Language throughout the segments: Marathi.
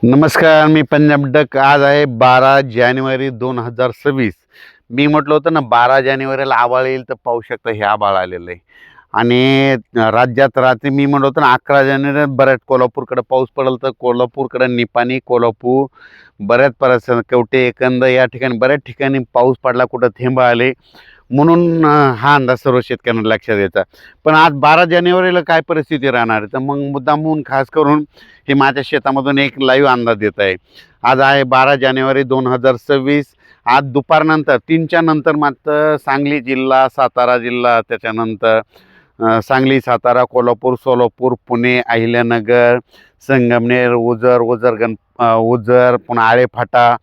नमस्कार, मी पंजाब डक. आज आहे 12 जानेवारी 2026. मी म्हटलं होतं ना 12 जानेवारीला आभाळ येईल, तर पाहू शकता हे आभाळ आलेलं आहे. आणि राज्यात रात्री मी म्हणलं होतं ना 11 जानेवारी बऱ्याच कोल्हापूरकडे पाऊस पडेल, तर कोल्हापूरकडे निपाणी, कोल्हापूर, बऱ्याच परिसर कवठे एकंद या ठिकाणी बऱ्याच ठिकाणी पाऊस पडला, कुठं थेंब आले. म्हणून हा अंदाज सर्व शेतकऱ्यांना लक्षात यायचा. पण आज 12 जानेवारीला काय परिस्थिती राहणार आहे, तर मग मुद्दामहून खास करून हे माझ्या शेतामधून एक लाईव्ह अंदाज देत आहे. आज आहे 12 जानेवारी 2026. आज दुपारनंतर 3च्या नंतर मात्र सांगली जिल्हा, सातारा जिल्हा, त्याच्यानंतर सांगली, सातारा, कोल्हापूर, सोलापूर, पुणे, अहिल्यानगर, संगमनेर, ओझर, पुन्हा आळेफाटा,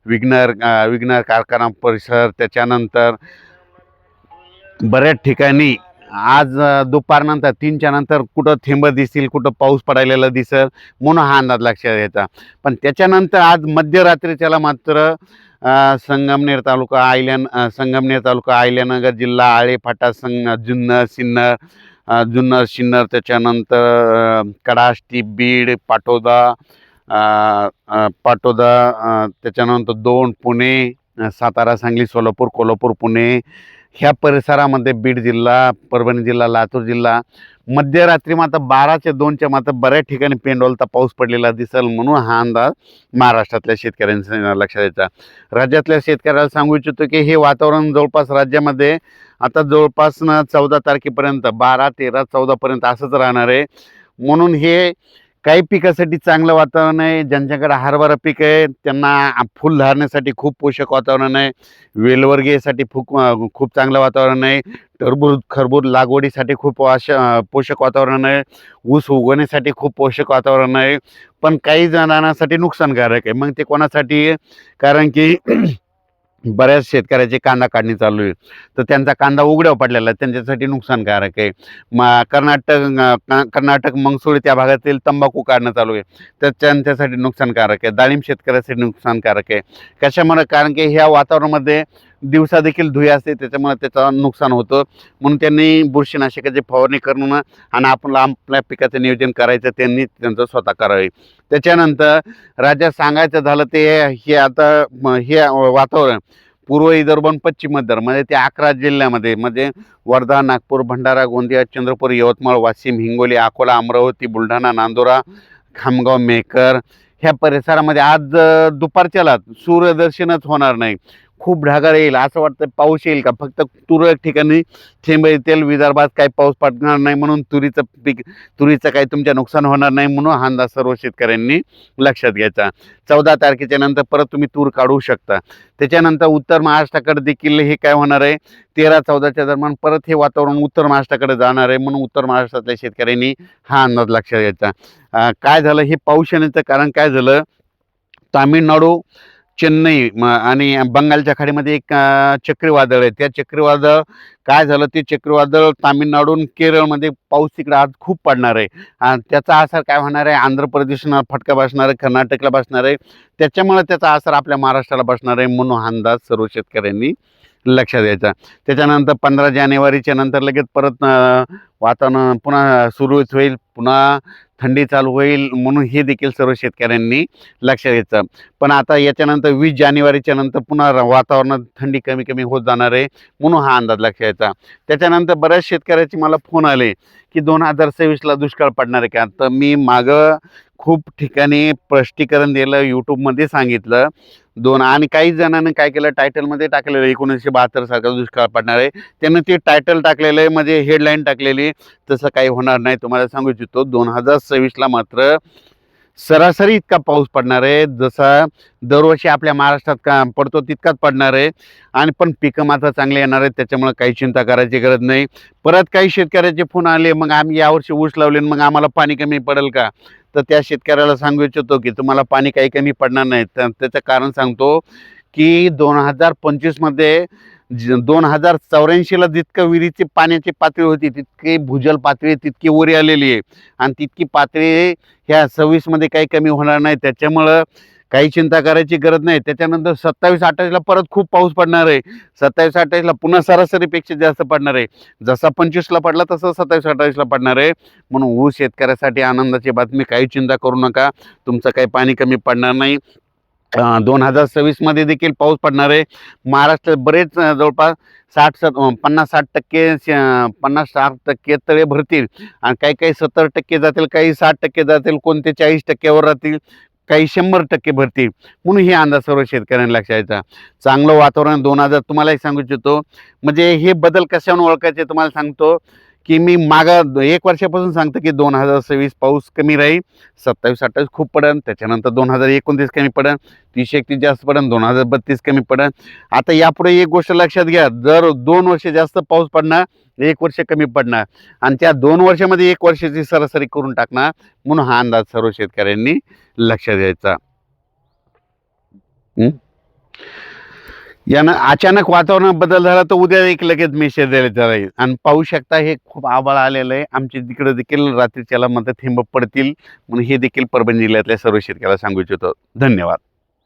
विघ्नर कारखाना परिसर, त्याच्यानंतर बऱ्याच ठिकाणी आज दुपारनंतर 3च्या नंतर कुठं थेंब दिसतील, कुठं पाऊस पडायलेला दिसेल, म्हणून हा अंदाज लक्षात यायचा. पण त्याच्यानंतर आज मध्यरात्रीच्याला मात्र संगमनेर तालुका, अहिल्यानगर जिल्हा, आळेफाटा, जुन्नर, सिन्नर, त्याच्यानंतर कडाष्टी, बीड, त्याच्यानंतर दोन, पुणे, सातारा, सांगली, सोलापूर, कोल्हापूर, पुणे ह्या परिसरामध्ये, बीड जिल्हा, परभणी जिल्हा, लातूर जिल्हा, मध्यरात्री मात्र 12च्या मात्र बऱ्याच ठिकाणी पेंडोलता पाऊस पडलेला दिसेल, म्हणून हा अंदाज महाराष्ट्रातल्या शेतकऱ्यांच्या लक्षात यायचा. राज्यातल्या शेतकऱ्याला सांगू इच्छितो की हे वातावरण जवळपास राज्यामध्ये आता जवळपास 14 तारखेपर्यंत, 12, 13, 14पर्यंत असंच राहणार आहे. म्हणून हे काही पिकासाठी चांगलं वातावरण आहे. ज्यांच्याकडे हरभरा पीक आहे त्यांना फुल धारणेसाठी खूप पोषक वातावरण आहे. वेलवर्गीयसाठी खूप चांगलं वातावरण आहे. खरबूज लागवडीसाठी खूप पोषक वातावरण आहे. ऊस उगवण्यासाठी खूप पोषक वातावरण आहे. पण काही जणांसाठी नुकसानकारक आहे. मग ते कोणासाठी आहे? कारण की बऱ्याच शेतकऱ्याची कांदा काढणी चालू आहे, तर त्यांचा कांदा उघड्यावर पडलेला आहे, त्यांच्यासाठी नुकसानकारक आहे. कर्नाटक मंगसुळी त्या भागातील तंबाखू काढणं चालू आहे, तर त्यांच्यासाठी नुकसानकारक आहे. डाळिंब शेतकऱ्यासाठी नुकसानकारक आहे. कशामुळे? कारण की ह्या वातावरणामध्ये दिवसा देखील धुळे असते, त्याच्यामुळे त्याचं नुकसान होतं. म्हणून त्यांनी बुरशीनाशकाची फवारणी करून आणि आपल्या पिकाचं नियोजन करायचं त्यांनी त्यांचं स्वतः करावे. त्याच्यानंतर राज्यात सांगायचं झालं ते हे आता हे वातावरण पूर्व विदर्भ आणि पश्चिम विदर्भ म्हणजे ते 11 जिल्ह्यामध्ये, म्हणजे वर्धा, नागपूर, भंडारा, गोंदिया, चंद्रपूर, यवतमाळ, वाशिम, हिंगोली, अकोला, अमरावती, बुलढाणा, नांदुरा, खामगाव, मेहकर ह्या परिसरामध्ये आज दुपारच्याला सूर्यदर्शनच होणार नाही. खूप ढगाळ येईल, असं वाटतं पाऊस येईल का, फक्त तुरळक ठिकाणी थेंब येतील. विदर्भात काही पाऊस पडणार नाही, म्हणून तुरीचं काही तुमच्या नुकसान होणार नाही, म्हणून हा अंदाज सर्व शेतकऱ्यांनी लक्षात घ्यायचा. 14 तारखेच्या नंतर परत तुम्ही तूर काढू शकता. त्याच्यानंतर उत्तर महाराष्ट्राकडे देखील हे काय होणार आहे, 13-14च्या दरम्यान परत हे वातावरण उत्तर महाराष्ट्राकडे जाणार आहे, म्हणून उत्तर महाराष्ट्रातल्या शेतकऱ्यांनी हा अंदाज लक्षात घ्यायचा. काय झालं, हे पाऊस येण्याचं कारण काय झालं, तामिळनाडू, चेन्नई आणि बंगालच्या खाडीमध्ये एक चक्रीवादळ आहे. त्या चक्रीवादळ काय झालं, ते चक्रीवादळ तामिळनाडू आणि केरळमध्ये पाऊस तिकडे आज खूप पडणार आहे. त्याचा असर काय होणार आहे, आंध्र प्रदेशला फटका बसणार आहे, कर्नाटकला बसणार आहे. त्याच्यामुळे त्याचा असर आपल्या महाराष्ट्राला बसणार आहे, म्हणून हा अंदाज सर्व शेतकऱ्यांनी लक्षात द्यायचा. त्याच्यानंतर 15 जानेवारीच्या नंतर लगेच परत वातावरण पुन्हा सुरळीत होईल, पुन्हा थंडी चालू होईल, म्हणून हे देखील सर्व शेतकऱ्यांनी लक्षात घ्यायचं. पण आता याच्यानंतर 20 जानेवारीच्या नंतर पुन्हा वातावरणात थंडी कमी कमी होत जाणार आहे, म्हणून हा अंदाज लक्षात घ्यायचा. त्याच्यानंतर बऱ्याच शेतकऱ्याचे मला फोन आले की 2026ला दुष्काळ पडणार आहे का. तर मी मागं खूप ठिकाणी स्पष्टीकरण दिलं, यूट्यूबमध्ये सांगितलं आणि काही जणांनी काय केलं, टायटलमध्ये टाकलेलं 1972 सारखा दुष्काळ पडणार आहे. त्यांनी ते टायटल टाकलेलं आहे, म्हणजे हेडलाईन टाकलेली. तसं काही होणार नाही. तुम्हाला सांगू इच्छितो 2026ला मात्र सरासरी इतका पाऊस पडणार आहे, जसा दरवर्षी आपल्या महाराष्ट्रात का पडतो तितकाच पडणार आहे. आणि पण पिकं मात्र चांगले येणार आहेत, त्याच्यामुळे काही चिंता करायची गरज नाही. परत काही शेतकऱ्याचे फोन आले, मग आम्ही यावर्षी ऊस लावले, मग आम्हाला पाणी कमी पडेल का. तर त्या शेतकऱ्याला सांगू इच्छितो की तुम्हाला पाणी काही कमी पडणार नाही. तर त्याचं कारण सांगतो की 2025मध्ये 2084ला जितकं विहिरीची पाण्याची पातळी होती, तितकी भूजल पातळी तितकी वर आलेली आहे, आणि तितकी पातळी ह्या 26मध्ये काही कमी होणार नाही. त्याच्यामुळं काही चिंता करायची गरज नाही. त्याच्यानंतर 27-28ला परत खूप पाऊस पडणार आहे. 27-28ला पुन्हा सरासरीपेक्षा जास्त पडणार आहे. जसा 25ला पडला तसा 27-28ला पडणार आहे. म्हणून ऊस शेतकऱ्यासाठी आनंदाची बातमी. काही चिंता करू नका, तुमचं काही पाणी कमी पडणार नाही. 2026मध्ये देखील पाऊस पडणार आहे. महाराष्ट्रात बरेच जवळपास 50-60% 50-60% तळे भरतील आणि काही काही 70% जातील, काही 60% जातील, कोणते 40%वर राहतील, काही 100% भरतील. म्हणून हे अंदाज सर्व शेतकऱ्यांना लक्षात द्यायचा. चांगलं वातावरण 2000 तुम्हाला एक सांगू इच्छितो. म्हणजे हे बदल कशावरून ओळखायचे तुम्हाला सांगतो, की मी मागं 1 वर्षापासून सांगतो की 2026 पाऊस कमी राहील, 27-28 खूप पडेल, त्याच्यानंतर 2029 कमी पडेल, 30-31 जास्त पडेल, 2032 कमी पडेल. आता यापुढे एक गोष्ट लक्षात घ्या, जर 2 वर्ष जास्त पाऊस पडणार, 1 वर्ष कमी पडणार आणि त्या 2 वर्षामध्ये 1 वर्षाची सरासरी करून टाकणार. म्हणून हा अंदाज सर्व शेतकऱ्यांनी लक्षात द्यायचा. यानं अचानक वातावरणात बदल झाला तर उद्या एक लगेच मेसेज द्यायला राहील आणि पाहू शकता हे खूप आभाळ आलेलं आहे. आमच्या तिकडे देखील रात्रीच्याला मध्ये थेंब पडतील. म्हणून हे देखील परभणी जिल्ह्यातल्या सर्व शेतकऱ्याला सांगू इच्छितो. धन्यवाद.